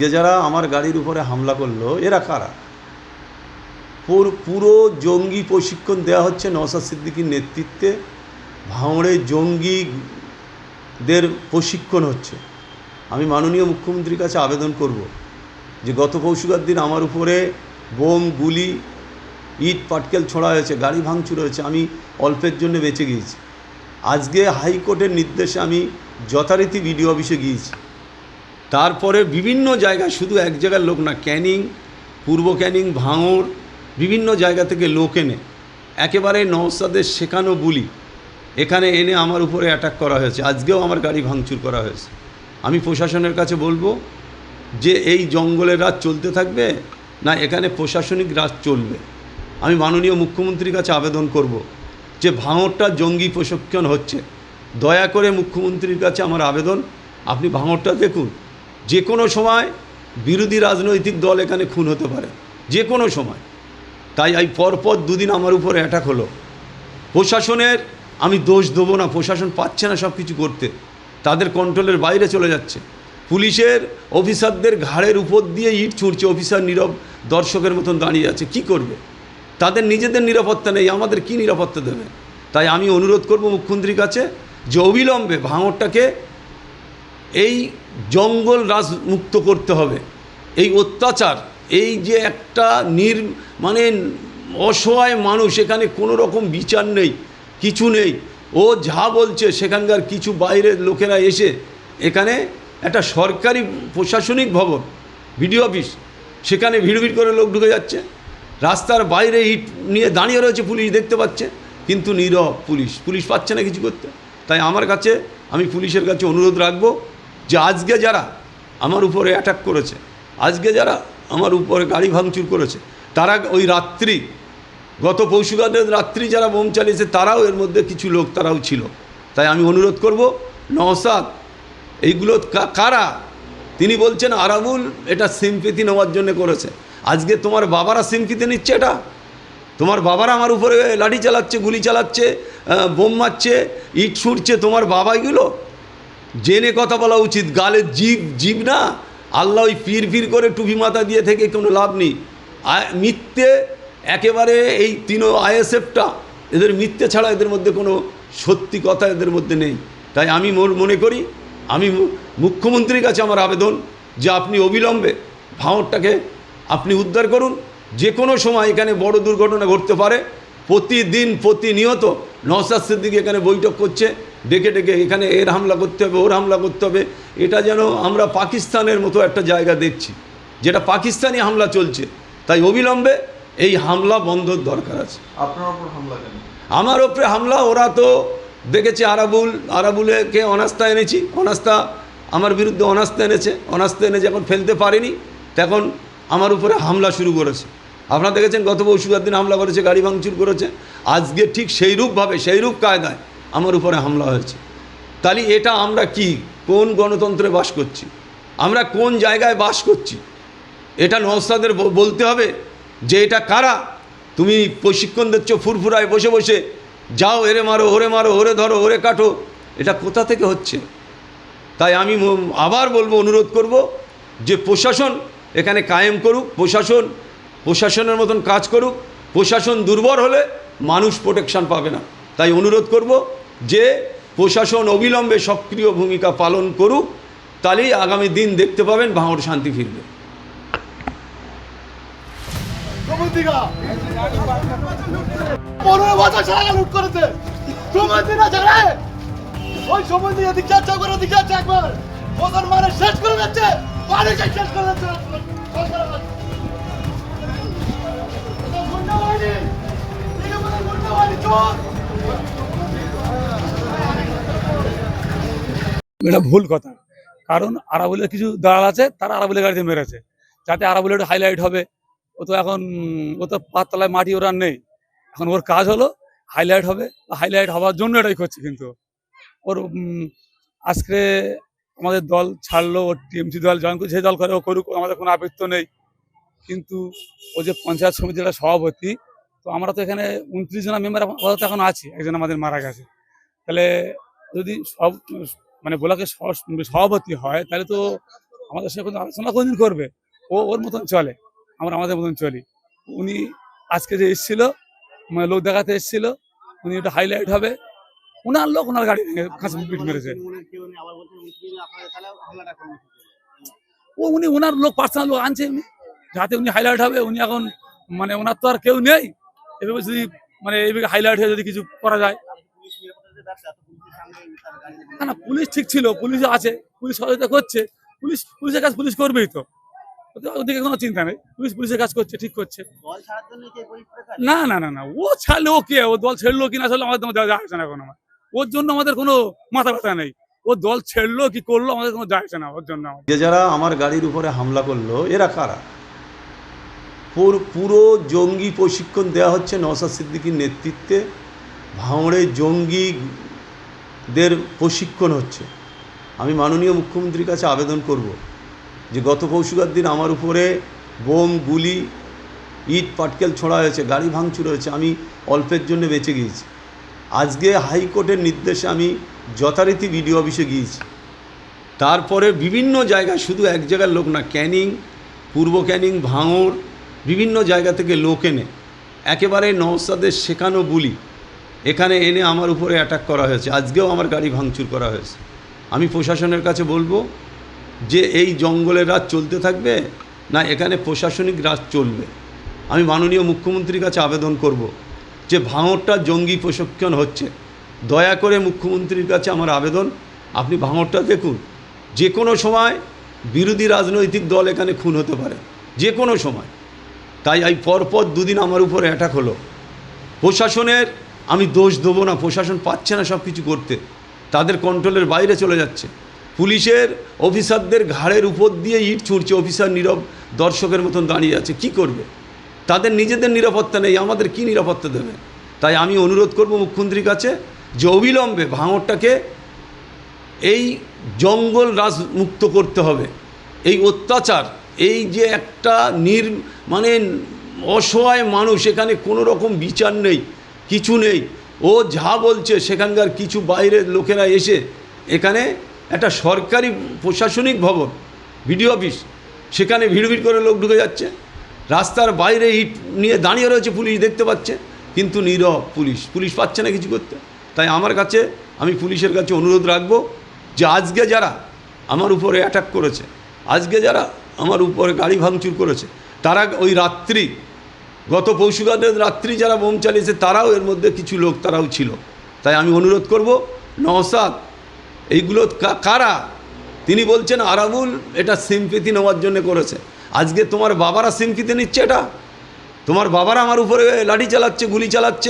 যে যারা আমার গাড়ির উপরে হামলা করলো এরা কারা? পুরো জঙ্গি প্রশিক্ষণ দেওয়া হচ্ছে নওশাদ সিদ্দিকীর নেতৃত্বে। ভাঙড়ে জঙ্গিদের প্রশিক্ষণ হচ্ছে। আমি মাননীয় মুখ্যমন্ত্রীর কাছে আবেদন করব যে গত পরশুর দিন আমার উপরে বোম, গুলি, ইট পাটকেল ছোড়া হয়েছে, গাড়ি ভাঙচুর হয়েছে, আমি অল্পের জন্য বেঁচে গিয়েছি। আজকে হাইকোর্টের নির্দেশে আমি যথারীতি বিডিও অফিসে গিয়েছি। তারপরে বিভিন্ন জায়গায়, শুধু এক জায়গার লোক না, ক্যানিং, পূর্ব ক্যানিং, ভাঙড়, বিভিন্ন জায়গা থেকে লোক এনে একেবারে নওশাদের শেখানো বুলি এখানে এনে আমার উপরে অ্যাটাক করা হয়েছে। আজকেও আমার গাড়ি ভাঙচুর করা হয়েছে। আমি প্রশাসনের কাছে বলবো যে এই জঙ্গলের রাজ চলতে থাকবে না এখানে প্রশাসনিক রাজ চলবে। আমি মাননীয় মুখ্যমন্ত্রীর কাছে আবেদন করব যে ভাঙড়টা জঙ্গি প্রশিক্ষণ হচ্ছে, দয়া করে মুখ্যমন্ত্রীর কাছে আমার আবেদন, আপনি ভাঙড়টা দেখুন। যে কোনো সময় বিরোধী রাজনৈতিক দল এখানে খুন হতে পারে, যে কোনো সময়। তাই এই পরপর দুদিন আমার উপরে অ্যাটাক হলো। প্রশাসনের আমি দোষ দেবো না, প্রশাসন পাচ্ছে না সব কিছু করতে, তাদের কন্ট্রোলের বাইরে চলে যাচ্ছে। পুলিশের অফিসারদের ঘাড়ের উপর দিয়ে ইট ছুঁড়ছে, অফিসার নীরব দর্শকের মতন দাঁড়িয়ে আছে। কি করবে? তাদের নিজেদের নিরাপত্তা নেই, আমাদের কি নিরাপত্তা দেবে? তাই আমি অনুরোধ করব মুখ্যমন্ত্রীর কাছে যে অবিলম্বে ভাঙড়টাকে এই জঙ্গল রাজ মুক্ত করতে হবে। এই অত্যাচার, এই যে একটা মানে অসহায় মানুষ, এখানে কোনো রকম বিচার নেই, কিছু নেই। ও যা বলছে সেখানকার কিছু বাইরের লোকেরা এসে এখানে একটা সরকারি প্রশাসনিক ভবন, বিডিও অফিস, সেখানে ভিড় করে লোক ঢুকে যাচ্ছে। রাস্তার বাইরে ইট নিয়ে দাঁড়িয়ে রয়েছে, পুলিশ দেখতে পাচ্ছে, কিন্তু নীরব পুলিশ পাচ্ছে না কিছু করতে। তাই আমার কাছে, আমি পুলিশের কাছে অনুরোধ রাখবো যে আজকে যারা আমার উপরে অ্যাটাক করেছে, আজকে যারা আমার উপরে গাড়ি ভাঙচুর করেছে, তারা ওই রাত্রি, গত পরশুরাতের রাত্রি যারা বোম চালিয়েছে তারাও এর মধ্যে কিছু লোক তারাও ছিল। তাই আমি অনুরোধ করব, নওশাদ এইগুলো কারা? তিনি বলছেন আরাবুল এটা সিম্পিতি নেওয়ার জন্য করেছে। আজকে তোমার বাবারা সিম্পিতি নিচ্ছে, এটা তোমার বাবারা আমার উপরে লাঠি চালাচ্ছে, গুলি চালাচ্ছে, বোম মারছে, ইট ছুঁড়ছে, তোমার বাবাইগুলো। জেনে কথা বলা উচিত, গালে জীব না। আল্লাহ ওই পীর করে টুপি মাথা দিয়ে থেকে কোনো লাভ নেই। মিথ্যে একেবারে, এই আইএসএফটা, এদের মিথ্যে ছাড়া এদের মধ্যে কোনো সত্যি কথা এদের মধ্যে নেই। তাই আমি মনে করি, আমি মুখ্যমন্ত্রীর কাছে আমার আবেদন যে আপনি অবিলম্বে ভাঙড়টাকে আপনি উদ্ধার করুন। যে কোনো সময় এখানে বড় দুর্ঘটনা ঘটতে পারে। প্রতিদিন প্রতিনিয়ত নওশাদ সিদ্দিকী এখানে বৈঠক করছে, ডেকে এখানে এর হামলা করতে হবে, ওর হামলা করতে হবে। এটা যেন আমরা পাকিস্তানের মতো একটা জায়গা দেখছি, যেটা পাকিস্তানি হামলা চলছে। তাই অবিলম্বে এই হামলা বন্ধর দরকার আছে। আপনার উপর হামলা কেন? আমার ওপরে হামলা, ওরা তো দেখেছে আরাবুলকে অনাস্থা এনেছি, অনাস্থা আমার বিরুদ্ধে অনাস্থা এনেছে, অনাস্থা এনে যখন ফেলতে পারেনি তখন আমার উপরে হামলা শুরু করেছে। আপনারা দেখেছেন গত পরশুর দিন হামলা করেছে, গাড়ি ভাঙচুর করেছে। আজকে ঠিক সেইরূপভাবে, সেইরূপ কায়দায় আমার উপরে হামলা হয়েছে। তাহলে এটা আমরা কি, কোন গণতন্ত্রে বাস করছি? আমরা কোন জায়গায় বাস করছি? এটা নওশাদের বলতে হবে যে এটা কারা? তুমি প্রশিক্ষণ দিচ্ছ ফুরফুরায় বসে বসে, যাও এরে মারো, ওরে ধরো, ওরে কাটো। এটা কোথা থেকে হচ্ছে? তাই আমি আবার বলবো, অনুরোধ করব যে প্রশাসন এখানে কায়েম করুক, প্রশাসনের মতন কাজ করুক। প্রশাসন দুর্বল হলে মানুষ প্রোটেকশন পাবে না। তাই অনুরোধ করব যে প্রশাসন অবিলম্বে সক্রিয় ভূমিকা পালন করুক, তাহলেই আগামী দিন দেখতে পাবেন ভাঙড় শান্তি ফিরবে। এটা ভুল কথা, কারণ আরাবুলের কিছু দালাল আছে, তারা আরাবুলের গাড়িতে মেরেছে যাতে আরাবুলের হাইলাইট হবে। ও তো পাততলায় মাটি ওরা নেই, এখন ওর কাজ হলো হাইলাইট হবে, হাইলাইট হওয়ার জন্য এটাই করছে। কিন্তু ওর আজকে আমাদের দল ছাড়লো, ওর টিএমসি দল জয়েন করে, যে দল করে ও করুক, আমাদের কোনো আপত্তি নেই। কিন্তু ও যে পঞ্চায়েত সমিতির সভাপতি, তো আমরা তো এখানে 29 জন মেম্বার এখন আছি, একজন আমাদের মারা গেছে। তাহলে যদি ব্লকের সভাপতি হয়, তাহলে তো আমাদের সঙ্গে কোনো আলোচনা কোনদিন করবে? ও ওর মতন চলে, আমরা আমাদের মতন চলি। উনি আজকে যে এসেছিল, মানে লোক দেখাতে এসেছিল, উনি একটু হাইলাইট হবে, ওনার লোক ওনার গাড়ি ভেঙে কাছে পিট মেরেছে। উনি ওনার লোক পার্সোনাল লোক আনছে এমনি, যাতে উনি হাইলাইট হবে। উনি এখন মানে ওনার তো আর কেউ নেই, এভাবে যদি মানে এইভাবে হাইলাইট হয়ে যদি কিছু করা যায়। না না, পুলিশ ঠিক ছিল, পুলিশ আছে, পুলিশ সহযোগিতা করছে, পুলিশের কাজ পুলিশ করবেই তো, ওদিকে কোনো চিন্তা নেই, পুলিশের কাজ করছে, ঠিক করছে। না না না না, ও ছাড়লে ও কে, ও দল ছেড়লো কি না ছাড়লো আমাদের যায় আসে না এখন। আমার ওর জন্য আমাদের কোনো মাথা ব্যথা নেই, ও দল ছেড়লো কি করলো আমাদের কোনো যায় আসে না ওর জন্য। যে যারা আমার গাড়ির উপরে হামলা করলো এরা কারা? পুরো জঙ্গি প্রশিক্ষণ দেওয়া হচ্ছে নওশাদ সিদ্দিকীর নেতৃত্বে। ভাঙড়ে জঙ্গিদের প্রশিক্ষণ হচ্ছে। আমি মাননীয় মুখ্যমন্ত্রীর কাছে আবেদন করব যে গত পরশুর দিন আমার উপরে বোম, গুলি, ইট পাটকেল ছোড়া হয়েছে, গাড়ি ভাঙচুর হয়েছে, আমি অল্পের জন্য বেঁচে গিয়েছি। আজকে হাইকোর্টের নির্দেশে আমি যথারীতি বিডিও অফিসে গিয়েছি। তারপরে বিভিন্ন জায়গায়, শুধু এক জায়গার লোক না, ক্যানিং, পূর্ব ক্যানিং, ভাঙড়, বিভিন্ন জায়গা থেকে লোক এনে একেবারে নওশাদের শেখানো বুলি এখানে এনে আমার উপরে অ্যাটাক করা হয়েছে। আজকেও আমার গাড়ি ভাঙচুর করা হয়েছে। আমি প্রশাসনের কাছে বলবো যে এই জঙ্গলের রাজ চলতে থাকবে না এখানে প্রশাসনিক রাজ চলবে। আমি মাননীয় মুখ্যমন্ত্রীর কাছে আবেদন করব যে ভাঙড়টা জঙ্গি প্রশিক্ষণ হচ্ছে, দয়া করে মুখ্যমন্ত্রীর কাছে আমার আবেদন, আপনি ভাঙড়টা দেখুন। যে কোনো সময় বিরোধী রাজনৈতিক দল এখানে খুন হতে পারে, যে কোনো সময়। তাই এই পরপর দুদিন আমার উপরে অ্যাটাক হলো। প্রশাসনের আমি দোষ দেবো না, প্রশাসন পাচ্ছে না সব কিছু করতে, তাদের কন্ট্রোলের বাইরে চলে যাচ্ছে। পুলিশের অফিসারদের ঘাড়ের উপর দিয়ে ইট ছুঁড়ছে, অফিসার নীরব দর্শকের মতন দাঁড়িয়ে আছে। কি করবে? তাদের নিজেদের নিরাপত্তা নেই, আমাদের কি নিরাপত্তা দেবে? তাই আমি অনুরোধ করব মুখ্যমন্ত্রীর কাছে যে অবিলম্বে ভাঙড়টাকে এই জঙ্গল রাজ মুক্ত করতে হবে। এই অত্যাচার, এই যে একটা মানে অসহায় মানুষ, এখানে কোনো রকম বিচার নেই, কিছু নেই। ও যা বলছে সেখানকার কিছু বাইরের লোকেরা এসে এখানে একটা সরকারি প্রশাসনিক ভবন, বিডিও অফিস, সেখানে ভিড় করে লোক ঢুকে যাচ্ছে। রাস্তার বাইরে ইট নিয়ে দাঁড়িয়ে রয়েছে, পুলিশ দেখতে পাচ্ছে, কিন্তু নীরব পুলিশ পাচ্ছে না কিছু করতে। তাই আমি পুলিশের কাছে অনুরোধ রাখবো যে আজকে যারা আমার উপরে অ্যাটাক করেছে, আজকে যারা আমার উপরে গাড়ি ভাঙচুর করেছে, তারা ওই রাত্রি, গত পরশুদিন রাত্রি যারা বোম চালিয়েছে তারাও এর মধ্যে কিছু লোক তারাও ছিল। তাই আমি অনুরোধ করব, নওশাদ এইগুলো কারা? তিনি বলছেন আরাবুল এটা সিম্পিতি নেওয়ার জন্য করেছে। আজকে তোমার বাবারা সিম্পিতি নিচ্ছে, এটা তোমার বাবারা আমার উপরে লাঠি চালাচ্ছে, গুলি চালাচ্ছে।